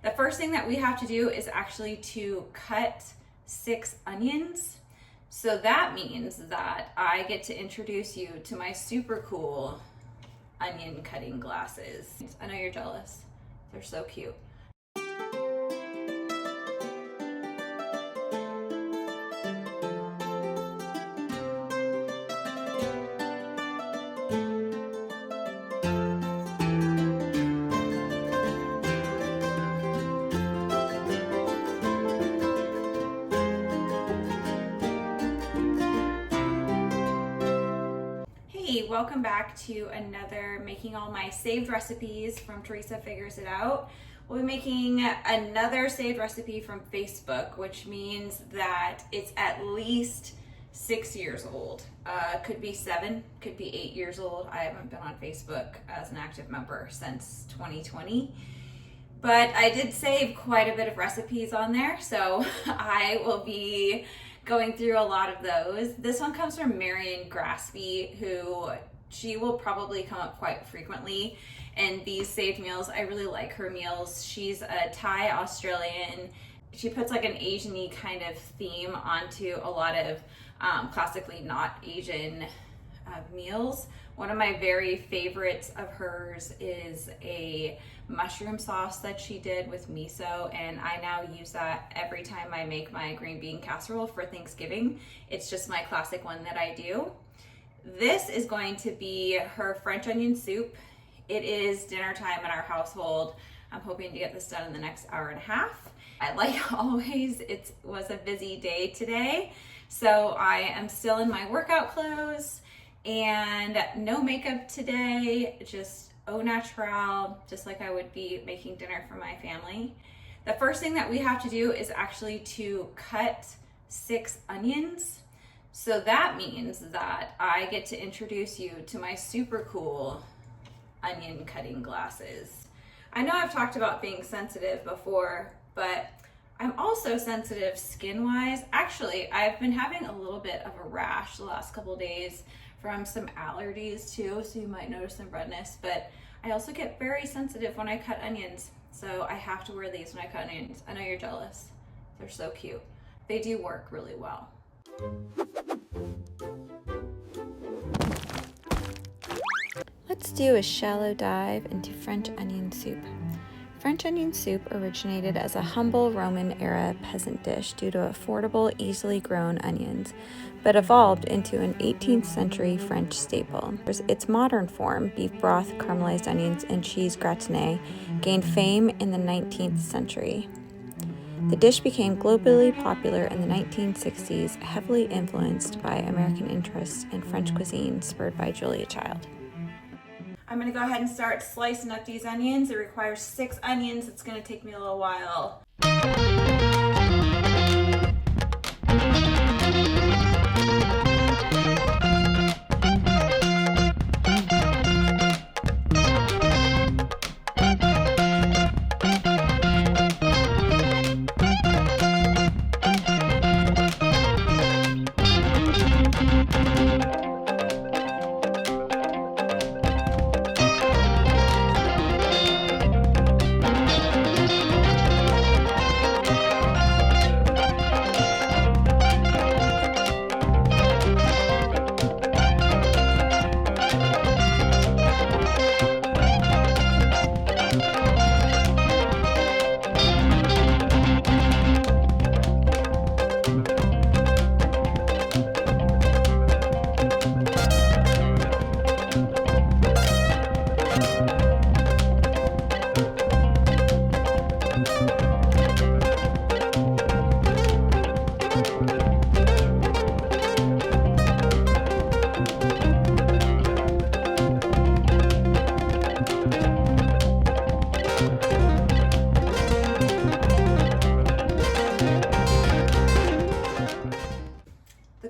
The first thing that we have to do is actually to cut 6 onions. So that means that I get to introduce you to my super cool onion cutting glasses. I know you're jealous. They're so cute. Hey, welcome back to another Making All My Saved Recipes from Teresa Figures It Out. We'll be making another saved recipe from Facebook, which means that it's at least 6 years old. Could be 7, could be 8 years old. I haven't been on Facebook as an active member since 2020. But I did save quite a bit of recipes on there, so I will be going through a lot of those. This one comes from Marion Grasby, who she will probably come up quite frequently in these saved meals. I really like her meals. She's a Thai Australian. She puts like an Asian-y kind of theme onto a lot of classically not Asian meals. One of my very favorites of hers is a mushroom sauce that she did with miso, and I now use that every time I make my green bean casserole for Thanksgiving. It's just my classic one that I do. This is going to be her French onion soup. It is dinner time in our household. I'm hoping to get this done in the next hour and a half. Like always, it was a busy day today, so I am still in my workout clothes and no makeup today, just au naturel, just like I would be making dinner for my family. The first thing that we have to do is actually to cut 6 onions. So that means that I get to introduce you to my super cool onion cutting glasses. I know I've talked about being sensitive before, but I'm also sensitive skin-wise. Actually, I've been having a little bit of a rash the last couple days from some allergies too, so you might notice some redness, but I also get very sensitive when I cut onions, so I have to wear these when I cut onions. I know you're jealous. They're so cute. They do work really well. Let's do a shallow dive into French onion soup. French onion soup originated as a humble Roman-era peasant dish due to affordable, easily grown onions, but evolved into an 18th century French staple. Its modern form, beef broth, caramelized onions, and cheese gratin, gained fame in the 19th century. The dish became globally popular in the 1960s, heavily influenced by American interests in French cuisine spurred by Julia Child. I'm gonna go ahead and start slicing up these onions. It requires 6 onions. It's gonna take me a little while.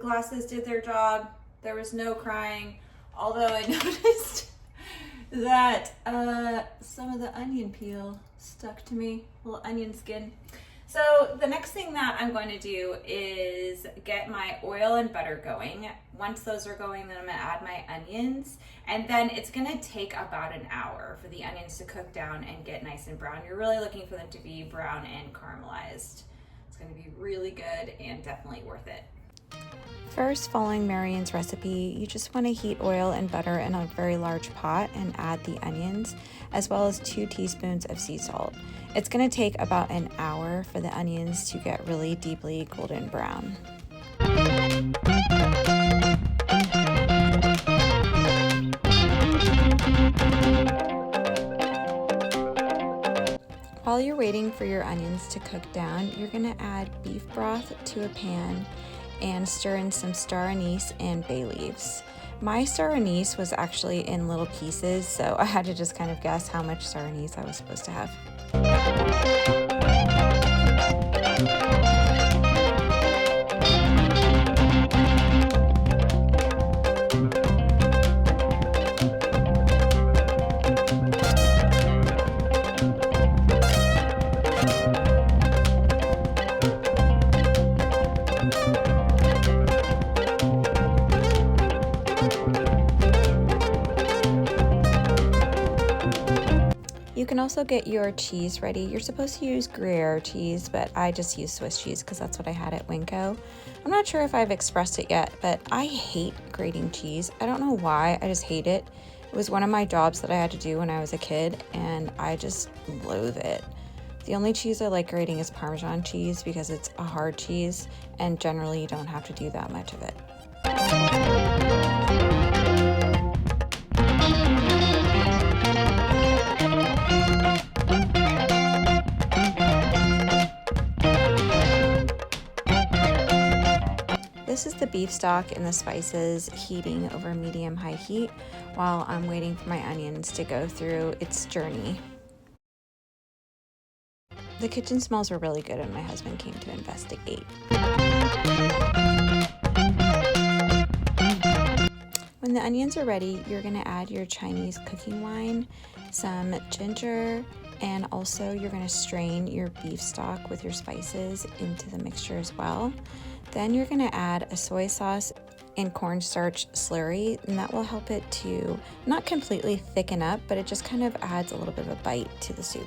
Glasses did their job. There was no crying, although I noticed that some of the onion peel stuck to me, little onion skin. So the next thing that I'm going to do is get my oil and butter going. Once those are going, then I'm gonna add my onions, and then it's gonna take about an hour for the onions to cook down and get nice and brown. You're really looking for them to be brown and caramelized. It's gonna be really good and definitely worth it. First, following Marion's recipe, you just want to heat oil and butter in a very large pot and add the onions, as well as 2 teaspoons of sea salt. It's going to take about an hour for the onions to get really deeply golden brown. While you're waiting for your onions to cook down, you're going to add beef broth to a pan and stir in some star anise and bay leaves. My star anise was actually in little pieces, so I had to just kind of guess how much star anise I was supposed to have. You can also get your cheese ready. You're supposed to use Gruyere cheese, but I just use Swiss cheese because that's what I had at Winco. I'm not sure if I've expressed it yet, but I hate grating cheese. I don't know why, I just hate it. It was one of my jobs that I had to do when I was a kid, and I just loathe it. The only cheese I like grating is Parmesan cheese because it's a hard cheese, and generally you don't have to do that much of it. This is the beef stock and the spices heating over medium-high heat while I'm waiting for my onions to go through its journey. The kitchen smells were really good and my husband came to investigate. When the onions are ready, you're going to add your Chinese cooking wine, some ginger, and also you're going to strain your beef stock with your spices into the mixture as well. Then you're going to add a soy sauce and cornstarch slurry, and that will help it to not completely thicken up, but it just kind of adds a little bit of a bite to the soup.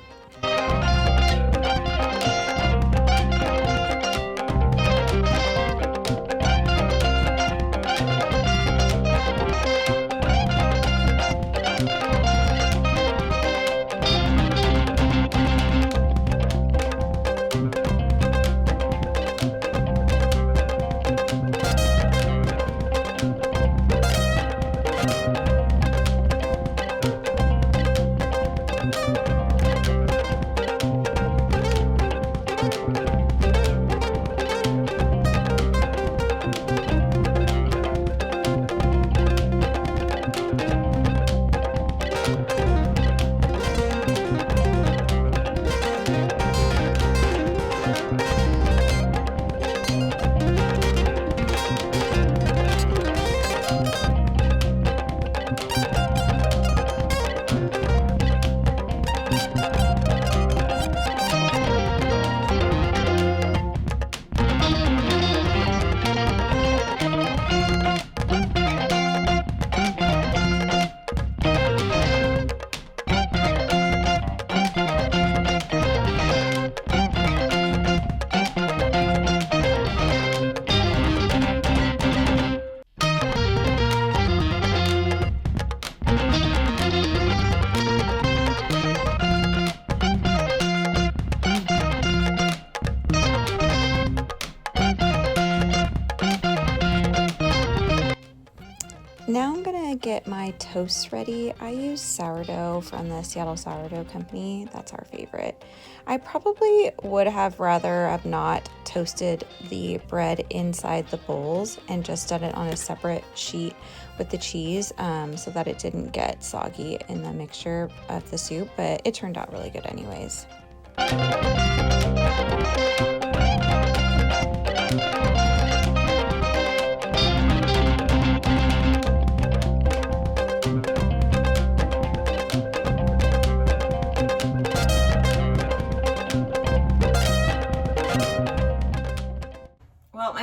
Now I'm gonna get my toasts ready. I use sourdough from the Seattle Sourdough Company. That's our favorite. I probably would have rather have not toasted the bread inside the bowls and just done it on a separate sheet with the cheese so that it didn't get soggy in the mixture of the soup, but it turned out really good anyways.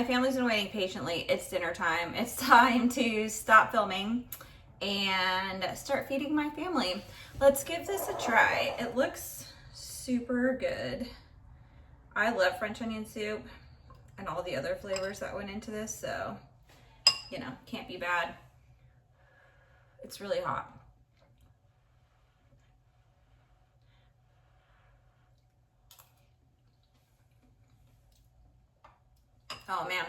my family's been waiting patiently. It's dinner time. It's time to stop filming and start feeding my family. Let's give this a try. It looks super good. I love French onion soup and all the other flavors that went into this, so, you know, can't be bad. It's really hot. Oh man.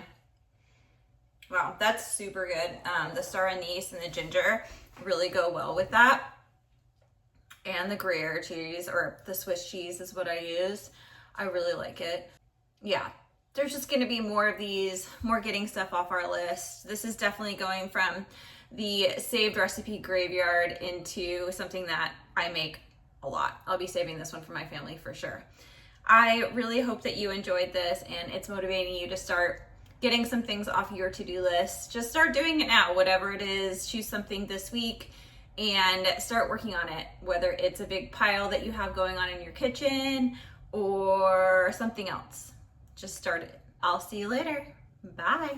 Wow, that's super good. The star anise and the ginger really go well with that. And the Gruyere cheese, or the Swiss cheese is what I use. I really like it. Yeah, there's just gonna be more of these, more getting stuff off our list. This is definitely going from the saved recipe graveyard into something that I make a lot. I'll be saving this one for my family for sure. I really hope that you enjoyed this and it's motivating you to start getting some things off your to-do list. Just start doing it now, whatever it is. Choose something this week and start working on it, whether it's a big pile that you have going on in your kitchen or something else. Just start it. I'll see you later. Bye.